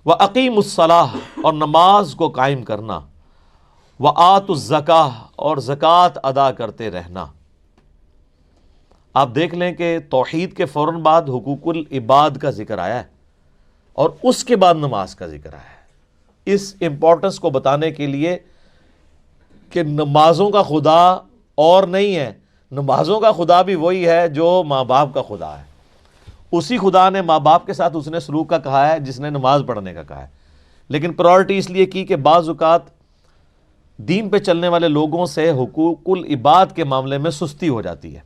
وَأَقِیمُوا الصَّلَاةَ اور نماز کو قائم کرنا، وَآتُوا الزَّکَاةَ اور زکوٰۃ ادا کرتے رہنا۔ آپ دیکھ لیں کہ توحید کے فوراً بعد حقوق العباد کا ذکر آیا ہے اور اس کے بعد نماز کا ذکر آیا ہے، اس امپورٹنس کو بتانے کے لیے کہ نمازوں کا خدا اور نہیں ہے، نمازوں کا خدا بھی وہی ہے جو ماں باپ کا خدا ہے۔ اسی خدا نے ماں باپ کے ساتھ اس نے سلوک کا کہا ہے جس نے نماز پڑھنے کا کہا ہے، لیکن پرائورٹی اس لیے کی کہ بعض اوقات دین پہ چلنے والے لوگوں سے حقوق العباد کے معاملے میں سستی ہو جاتی ہے،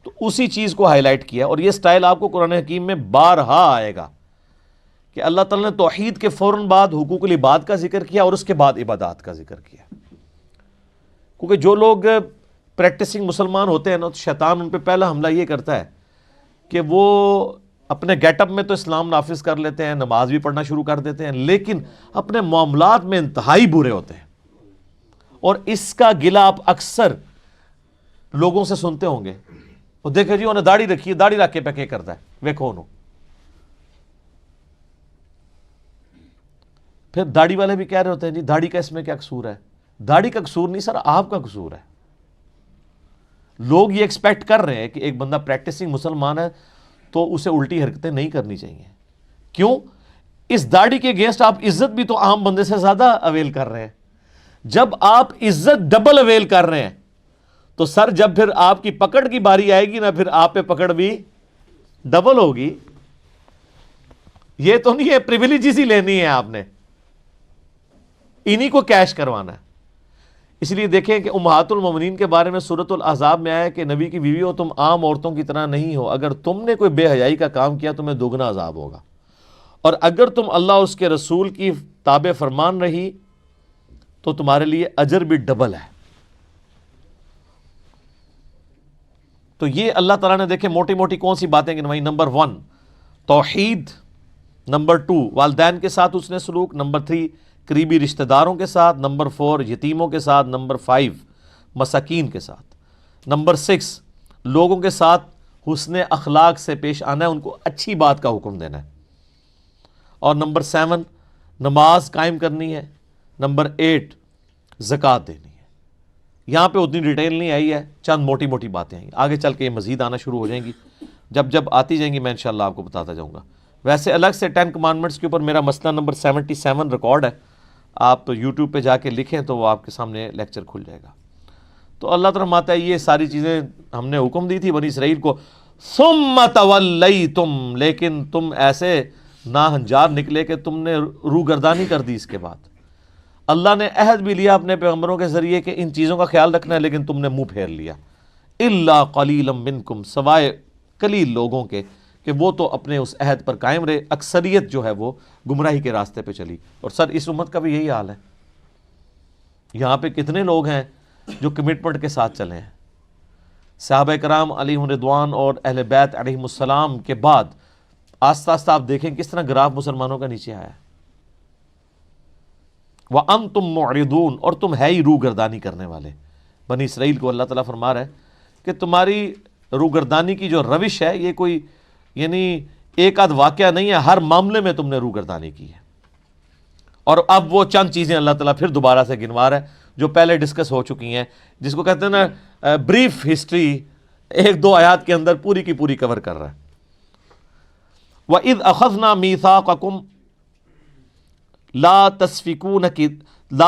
تو اسی چیز کو ہائی لائٹ کیا، اور یہ سٹائل آپ کو قرآن حکیم میں بارہا آئے گا کہ اللہ تعالیٰ نے توحید کے فوراً بعد حقوق العباد کا ذکر کیا اور اس کے بعد عبادات کا ذکر کیا، کیونکہ جو لوگ پریکٹسنگ مسلمان ہوتے ہیں نا، تو شیطان ان پہ پہلا حملہ یہ کرتا ہے کہ وہ اپنے گیٹ اپ میں تو اسلام نافذ کر لیتے ہیں، نماز بھی پڑھنا شروع کر دیتے ہیں، لیکن اپنے معاملات میں انتہائی برے ہوتے ہیں، اور اس کا گلہ آپ اکثر لوگوں سے سنتے ہوں گے، وہ دیکھیں جی انہیں داڑھی رکھی ہے، داڑھی رکھ کے پہ کیا کرتا ہے، وہ کون ہو؟ پھر داڑھی والے بھی کہہ رہے ہوتے ہیں جی داڑھی کا اس میں کیا قصور ہے؟ داڑھی کا قصور نہیں سر، آپ کا قصور ہے۔ لوگ یہ ایکسپیکٹ کر رہے ہیں کہ ایک بندہ پریکٹسنگ مسلمان ہے تو اسے الٹی حرکتیں نہیں کرنی چاہیے۔ کیوں؟ اس داڑھی کے اگینسٹ آپ عزت بھی تو عام بندے سے زیادہ اویل کر رہے ہیں۔ جب آپ عزت ڈبل اویل کر رہے ہیں تو سر جب پھر آپ کی پکڑ کی باری آئے گی نا، پھر آپ پہ پکڑ بھی ڈبل ہوگی۔ یہ تو نہیں ہے پریویلیجز ہی لینی ہے آپ نے، انہی کو کیش کروانا ہے۔ اس لیے دیکھیں کہ امہات المومنین کے بارے میں سورۃ الاحزاب میں آیا کہ نبی کی بیوی ہو، تم عام عورتوں کی طرح نہیں ہو، اگر تم نے کوئی بے حیائی کا کام کیا تمہیں دوگنا عذاب ہوگا، اور اگر تم اللہ اس کے رسول کی تابع فرمان رہی تو تمہارے لیے اجر بھی ڈبل ہے۔ تو یہ اللہ تعالیٰ نے دیکھیں موٹی موٹی کون سی باتیں گنوائی۔ نمبر 1 توحید، نمبر 2 والدین کے ساتھ اس نے سلوک، نمبر 3 قریبی رشتہ داروں کے ساتھ، نمبر 4 یتیموں کے ساتھ، نمبر 5 مساکین کے ساتھ، نمبر 6 لوگوں کے ساتھ حسن اخلاق سے پیش آنا ہے، ان کو اچھی بات کا حکم دینا ہے، اور نمبر 7 نماز قائم کرنی ہے، نمبر 8 زکوٰۃ دینی ہے۔ یہاں پہ اتنی ڈیٹیل نہیں آئی ہے، چند موٹی موٹی باتیں آئیں، آگے چل کے یہ مزید آنا شروع ہو جائیں گی، جب آتی جائیں گی میں انشاءاللہ آپ کو بتاتا جاؤں گا۔ ویسے الگ سے 10 کمانڈمنٹس کے اوپر میرا مسئلہ نمبر 77 ریکارڈ ہے، آپ یوٹیوب پہ جا کے لکھیں تو وہ آپ کے سامنے لیکچر کھل جائے گا۔ تو اللہ تعالیٰ فرماتا ہے یہ ساری چیزیں ہم نے حکم دی تھی بنی اسرائیل کو، ثم تولیتم، لیکن تم ایسے ناہنجار نکلے کہ تم نے روگردانی کر دی۔ اس کے بعد اللہ نے عہد بھی لیا اپنے پیغمبروں کے ذریعے کہ ان چیزوں کا خیال رکھنا ہے، لیکن تم نے منہ پھیر لیا۔ الا قلیلا منکم، سوائے قلیل لوگوں کے کہ وہ تو اپنے اس عہد پر قائم رہے، اکثریت جو ہے وہ گمراہی کے راستے پہ چلی۔ اور سر اس امت کا بھی یہی حال ہے، یہاں پہ کتنے لوگ ہیں جو کمٹمنٹ کے ساتھ چلے ہیں۔ صحابہ کرام علیہم رضوان اور اہل بیت علیہم السلام کے بعد آہستہ آہستہ آپ دیکھیں کس طرح گراف مسلمانوں کا نیچے آیا ہے۔ وَأَنْتُمْ مُعْرِضُونَ، اور تم ہے ہی روگردانی کرنے والے۔ بنی اسرائیل کو اللہ تعالیٰ فرما رہا ہے کہ تمہاری روگردانی کی جو روش ہے یہ کوئی یعنی ایک آدھ واقعہ نہیں ہے، ہر معاملے میں تم نے روگردانی کی ہے۔ اور اب وہ چند چیزیں اللہ تعالیٰ پھر دوبارہ سے گنوا رہا ہے جو پہلے ڈسکس ہو چکی ہیں، جس کو کہتے ہیں نا بریف ہسٹری، 1-2 آیات کے اندر پوری کی پوری کور کر رہا ہے۔ وَإِذْ أَخَذْنَا مِيثَاقَكُمْ لا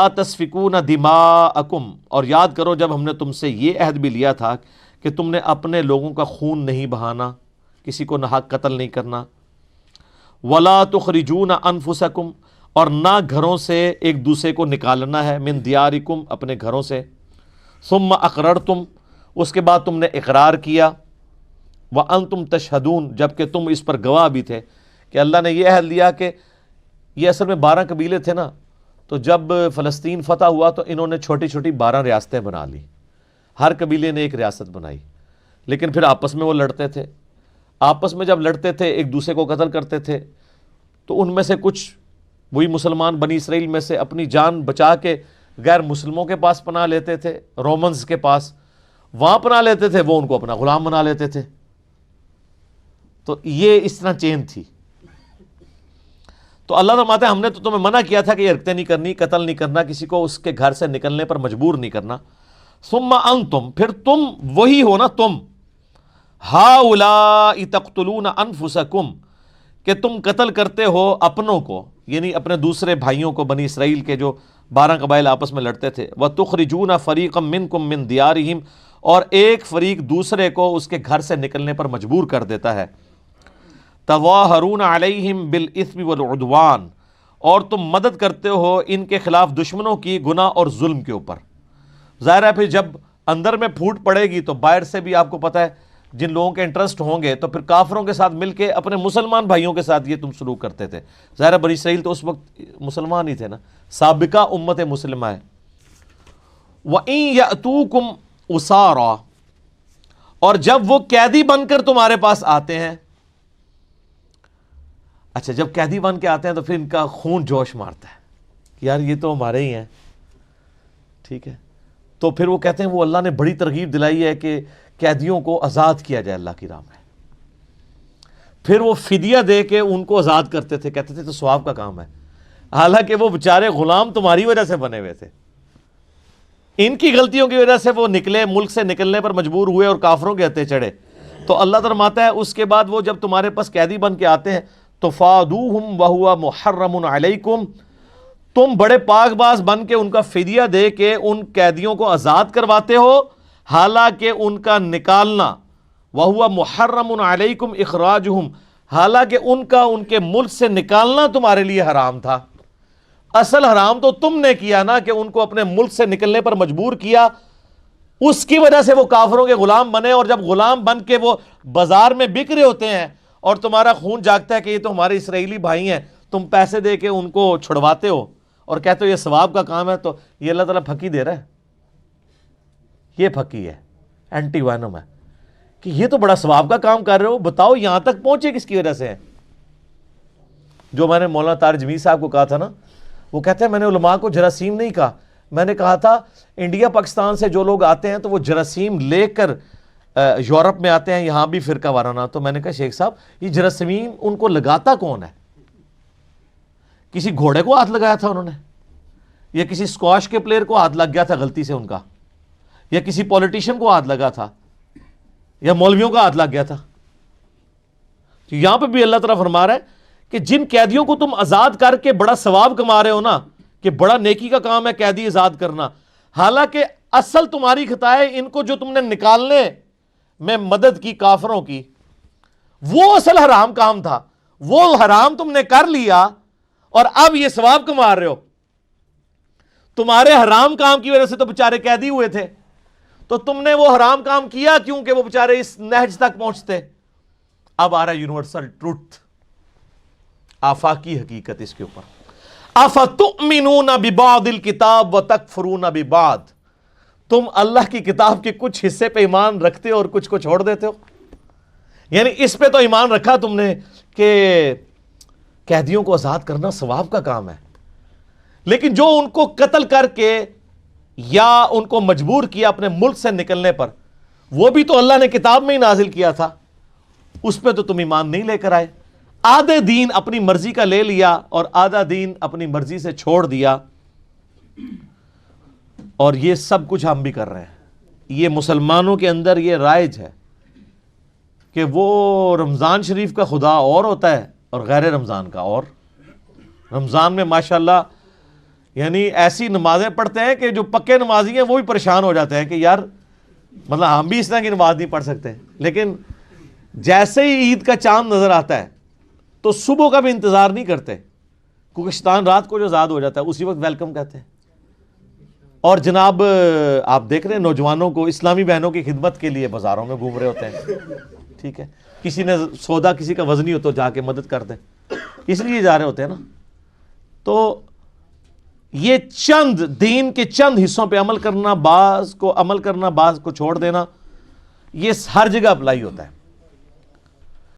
تسفکون دماءکم، اور یاد کرو جب ہم نے تم سے یہ عہد بھی لیا تھا کہ تم نے اپنے لوگوں کا خون نہیں بہانا، کسی کو ناحق قتل نہیں کرنا، ولا تخرجون انفسکم، اور نہ گھروں سے ایک دوسرے کو نکالنا ہے، من دیارکم، اپنے گھروں سے، ثم اقررتم، اس کے بعد تم نے اقرار کیا، وانتم تشہدون، جبکہ تم اس پر گواہ بھی تھے کہ اللہ نے یہ عہد لیا کہ یہ اصل میں 12 قبیلے تھے نا، تو جب فلسطین فتح ہوا تو انہوں نے چھوٹی چھوٹی 12 ریاستیں بنا لی، ہر قبیلے نے ایک ریاست بنائی، لیکن پھر آپس میں وہ لڑتے تھے، آپس میں جب لڑتے تھے ایک دوسرے کو قتل کرتے تھے، تو ان میں سے کچھ وہی مسلمان بنی اسرائیل میں سے اپنی جان بچا کے غیر مسلموں کے پاس پناہ لیتے تھے، رومنز کے پاس، وہاں پناہ لیتے تھے، وہ ان کو اپنا غلام بنا لیتے تھے۔ تو یہ اس طرح چین تھی۔ تو اللہ فرماتا ہے ہم نے تو تمہیں منع کیا تھا کہ یہ حرکتیں نہیں کرنی، قتل نہیں کرنا، کسی کو اس کے گھر سے نکلنے پر مجبور نہیں کرنا. ثم انتم، پھر تم وہی ہو نا تم، ہؤلاء تقتلون انفسکم، کہ تم قتل کرتے ہو اپنوں کو، یعنی اپنے دوسرے بھائیوں کو، بنی اسرائیل کے جو 12 قبائل آپس میں لڑتے تھے. وَتُخْرِجُونَ فَرِيقًا مِّنكُم مِّن دِيَارِهِمْ، اور ایک فریق دوسرے کو اس کے گھر سے نکلنے پر مجبور کر دیتا ہے. تَظَاهَرُونَ عَلَيْهِمْ بِالْإِثْمِ وَالْعُدْوَانِ، اور تم مدد کرتے ہو ان کے خلاف دشمنوں کی گناہ اور ظلم کے اوپر. ظاہر ہے پھر جب اندر میں پھوٹ پڑے گی تو باہر سے بھی آپ کو پتہ ہے جن لوگوں کے انٹرسٹ ہوں گے تو پھر کافروں کے ساتھ مل کے اپنے مسلمان بھائیوں کے ساتھ یہ تم سلوک کرتے تھے. ظاہر بنی اسرائیل تو اس وقت مسلمان ہی تھے نا، سابقہ امت مسلمہ ہے. وَإِن يَأْتُوكُمْ أُسَارَىٰ، اور جب وہ قیدی بن کر تمہارے پاس آتے ہیں. اچھا، جب قیدی بن کے آتے ہیں تو پھر ان کا خون جوش مارتا ہے کہ یار یہ تو ہمارے ہی ہیں، ٹھیک ہے. تو پھر وہ کہتے ہیں وہ اللہ نے بڑی ترغیب دلائی ہے کہ قیدیوں کو آزاد کیا جائے اللہ کی راہ میں. پھر وہ فدیہ دے کے ان کو آزاد کرتے تھے، کہتے تھے تو ثواب کا کام ہے، حالانکہ وہ بیچارے غلام تمہاری وجہ سے بنے ہوئے تھے، ان کی غلطیوں کی وجہ سے وہ نکلے، ملک سے نکلنے پر مجبور ہوئے اور کافروں کے ہتھے چڑھے. تو اللہ فرماتا ہے اس کے بعد وہ جب تمہارے پاس قیدی بن کے آتے ہیں تو فادوہم وہو محرم علیکم، تم بڑے پاک باز بن کے ان کا فدیہ دے کے ان قیدیوں کو آزاد کرواتے ہو، حالانکہ ان کا نکالنا، وہو محرم علیکم اخراجہم، حالانکہ ان کا ان کے ملک سے نکالنا تمہارے لیے حرام تھا. اصل حرام تو تم نے کیا نا، کہ ان کو اپنے ملک سے نکلنے پر مجبور کیا، اس کی وجہ سے وہ کافروں کے غلام بنے. اور جب غلام بن کے وہ بازار میں بک رہے ہوتے ہیں اور تمہارا خون جاگتا ہے کہ یہ تو ہمارے اسرائیلی بھائی ہیں، تم پیسے دے کے ان کو چھڑواتے ہو اور کہتے ہو یہ ثواب کا کام ہے. تو یہ اللہ تعالیٰ پھکی دے رہا ہے، یہ پھکی ہے، اینٹی وینم ہے کہ یہ تو بڑا ثواب کا کام کر رہے ہو. بتاؤ یہاں تک پہنچے کس کی وجہ سے ہے؟ جو میں نے مولانا طارق جمیل صاحب کو کہا تھا نا، وہ کہتے ہیں میں نے علماء کو جراثیم نہیں کہا، میں نے کہا تھا انڈیا پاکستان سے جو لوگ آتے ہیں تو وہ جراثیم لے کر یورپ میں آتے ہیں، یہاں بھی فرقہ وارانہ. تو میں نے کہا شیخ صاحب یہ جراثیم ان کو لگاتا کون ہے؟ کسی گھوڑے کو ہاتھ لگایا تھا انہوں نے، یا کسی اسکواش کے پلیئر کو ہاتھ لگ گیا تھا غلطی سے ان کا، یا کسی پولیٹیشین کو ہاتھ لگا تھا، یا مولویوں کا ہاتھ لگ گیا تھا؟ تو یہاں پہ بھی اللہ تعالیٰ فرما رہا ہے کہ جن قیدیوں کو تم آزاد کر کے بڑا ثواب کما رہے ہو نا، کہ بڑا نیکی کا کام ہے قیدی آزاد کرنا، حالانکہ اصل تمہاری خطا ہے ان کو جو تم نے نکالنے میں مدد کی کافروں کی، وہ اصل حرام کام تھا، وہ حرام تم نے کر لیا اور اب یہ ثواب کما رہے ہو. تمہارے حرام کام کی وجہ سے تو بیچارے قیدی ہوئے تھے، تو تم نے وہ حرام کام کیا کیونکہ وہ بیچارے اس نہج تک پہنچتے. اب آ رہا ہے یونیورسل ٹروتھ، آفاقی حقیقت اس کے اوپر. افتؤمنون ببعض الکتاب وتکفرون ببعض، تم اللہ کی کتاب کے کچھ حصے پہ ایمان رکھتے ہو اور کچھ کو چھوڑ دیتے ہو. یعنی اس پہ تو ایمان رکھا تم نے کہ قیدیوں کو آزاد کرنا ثواب کا کام ہے، لیکن جو ان کو قتل کر کے یا ان کو مجبور کیا اپنے ملک سے نکلنے پر، وہ بھی تو اللہ نے کتاب میں ہی نازل کیا تھا، اس پہ تو تم ایمان نہیں لے کر آئے. آدھے دین اپنی مرضی کا لے لیا اور آدھا دین اپنی مرضی سے چھوڑ دیا. اور یہ سب کچھ ہم بھی کر رہے ہیں. یہ مسلمانوں کے اندر یہ رائج ہے کہ وہ رمضان شریف کا خدا اور ہوتا ہے اور غیر رمضان کا اور. رمضان میں ماشاءاللہ یعنی ایسی نمازیں پڑھتے ہیں کہ جو پکے نمازی ہیں وہ بھی پریشان ہو جاتے ہیں کہ یار مطلب ہم بھی اس طرح کی نماز نہیں پڑھ سکتے. لیکن جیسے ہی عید کا چاند نظر آتا ہے تو صبح کا بھی انتظار نہیں کرتے، کیونکہ شیطان رات کو جو آزاد ہو جاتا ہے اسی وقت ویلکم کہتے ہیں. اور جناب آپ دیکھ رہے ہیں نوجوانوں کو اسلامی بہنوں کی خدمت کے لیے بازاروں میں گھوم رہے ہوتے ہیں، ٹھیک ہے، کسی نے سودا کسی کا وزنی ہو تو جا کے مدد کر دیں، اس لیے جا رہے ہوتے ہیں نا. تو یہ چند دین کے چند حصوں پہ عمل کرنا، بعض کو عمل کرنا، بعض کو چھوڑ دینا، یہ ہر جگہ اپلائی ہوتا ہے.